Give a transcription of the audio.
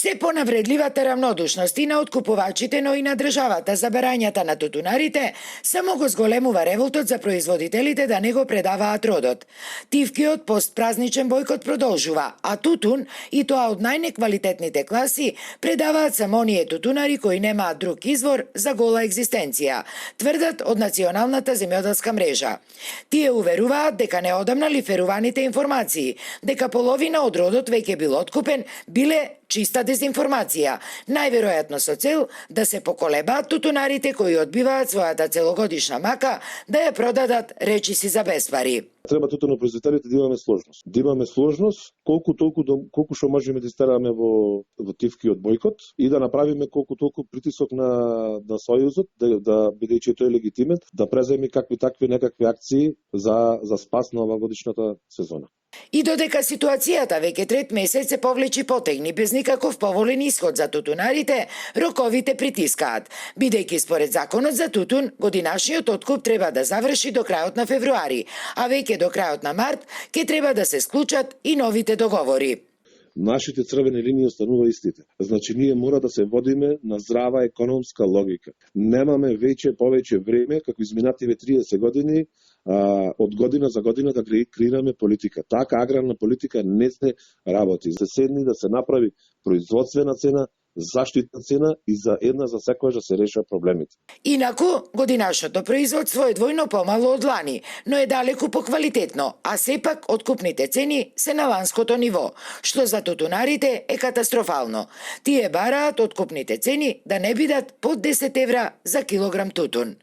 Се понавредливата равнодушност и на откупувачите, но и на државата за барањата на тутунарите, само го зголемува револтот за производителите да не го предаваат родот. Тивкиот постпразничен бојкот продолжува, а тутун, и тоа од најнеквалитетните класи, предаваат само оние тутунари кои немаат друг извор за гола екзистенција, тврдат од Националната земјоделска мрежа. Тие уверуваат дека неодамна лиферуваните информации, дека половина од родот веќе бил откупен, биле чиста дезинформација, најверојатно со цел да се поколебаат тутунарите кои одбиваат својата целогодишна мака да ја продадат речиси за безпари. Треба тутунопроизводителите да имаме сложност. Да имаме сложност колку што можеме да истераме во тивкиот бојкот и да направиме колку толку притисок на Сојузот да бидејќи тој е легитимен, да преземе какви некакви акции за спас на овогодишната сезона. И додека ситуацијата веќе трет месец се повлечи потегни без никаков поволен исход за тутунарите, роковите притискаат, бидејќи според законот за тутун, годинашниот откуп треба да заврши до крајот на февруари, а веќе до крајот на март ќе треба да се склучат и новите договори. Нашите црвени линии останува истите. Значи, ние мора да се водиме на здрава економска логика. Немаме повеќе време, како изминативе 30 години, од година за година да креираме политика. Така аграрна политика не се работи. Се седни да се направи производствена цена, заштитна цена и за една за секојаш да се решат проблемите. Инаку, годинашното производство е двојно помало од лани, но е далеку поквалитетно, а сепак откупните цени се на ланското ниво, што за тутунарите е катастрофално. Тие бараат откупните цени да не бидат под 10 евра за килограм тутун.